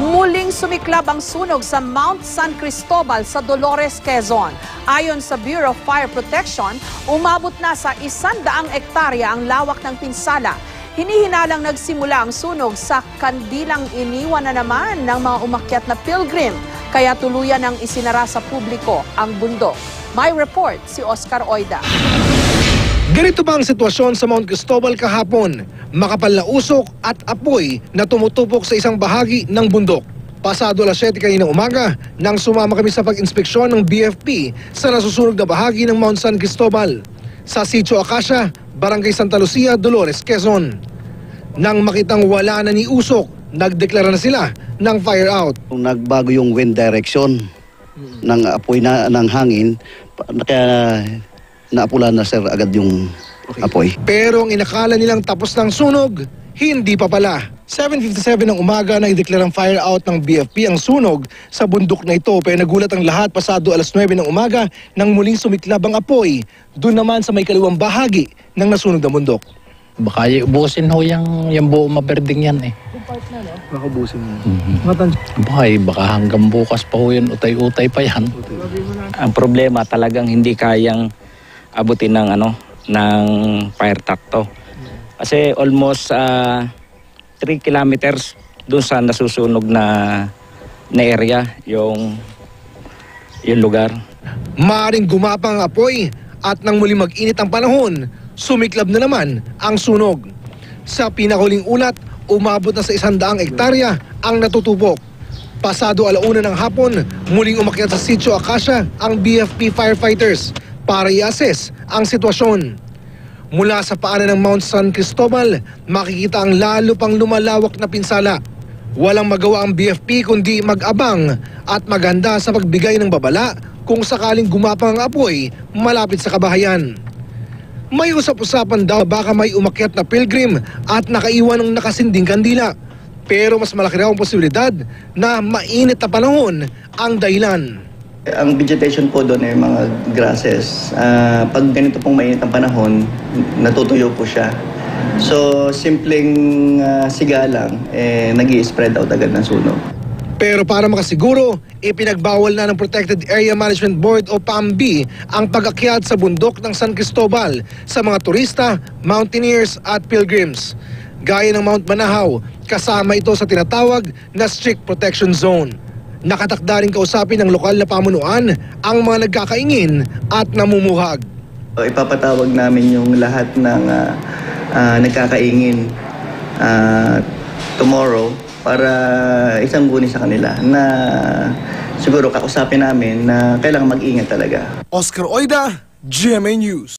Muling sumiklab ang sunog sa Mount San Cristobal sa Dolores, Quezon. Ayon sa Bureau of Fire Protection, umabot na sa 100 ektarya ang lawak ng pinsala. Hinihinalang nagsimula ang sunog sa kandilang iniwan na naman ng mga umakyat na pilgrim, kaya tuluyan ang isinara sa publiko ang bundok. May report si Oscar Oida. Ganito ba ang sitwasyon sa Mount Cristobal kahapon? Makapal na usok at apoy na tumutupok sa isang bahagi ng bundok. Pasado alas 7 kaninang umaga nang sumama kami sa pag-inspeksyon ng BFP sa nasusunog na bahagi ng Mount San Cristobal sa Sitio Acacia, Barangay Santa Lucia, Dolores, Quezon. Nang makitang wala na ni usok, nagdeklara na sila ng fire out. Nagbago yung wind direction ng apoy ng hangin, kaya naapula na sir agad yung apoy. Pero ang inakala nilang tapos ng sunog, hindi pa pala. 7:57 ng umaga na ideklarang fire out ng BFP ang sunog sa bundok na ito, pero nagulat ang lahat pasado alas 9 ng umaga nang muling sumiklab ang apoy doon naman sa may kaliwang bahagi ng nasunog na bundok. Baka ubusin ho yung buong maberding yan eh. Baka ubusin mo. Baka hanggang bukas pa ho yun, utay-utay pa yan. Ang problema talagang hindi kayang abutin ng ng fire truck to. Kasi almost 3 kilometers doon sa nasusunog na area yung lugar. Maaring gumapang ang apoy at nang muli mag-init ang panahon, sumiklab na naman ang sunog. Sa pinakuling ulat, umabot na sa 100 ektarya ang natutupok. Pasado alauna ng hapon, muling umakyat sa Sitio Acacia ang BFP firefighters para i-assess ang sitwasyon. Mula sa paanan ng Mount San Cristobal, makikita ang lalo pang lumalawak na pinsala. Walang magawa ang BFP kundi mag-abang at maganda sa pagbigay ng babala kung sakaling gumapang ang apoy malapit sa kabahayan. May usap-usapan daw baka may umakyat na pilgrim at nakaiwan ng nakasinding kandila. Pero mas malaki raw ang posibilidad na mainit na panahon ang dahilan. Ang vegetation po doon ay mga grasses. Pag ganito pong mainit ang panahon, natutuyo po siya. So, simpleng siga lang, nag-i-spread out agad ng sunog. Pero para makasiguro, ipinagbawal na ng Protected Area Management Board o PAMB ang pag-akyat sa bundok ng San Cristobal sa mga turista, mountaineers at pilgrims. Gaya ng Mount Manahaw, kasama ito sa tinatawag na Strict Protection Zone. Nakatakda rin kausapin ng lokal na pamunuan ang mga nagkakaingin at namumuhag. Ipapatawag namin yung lahat ng nagkakaingin tomorrow para isang guni sa kanila na siguro kausapin namin na kailangan mag-ingat talaga. Oscar Oida, GMA News.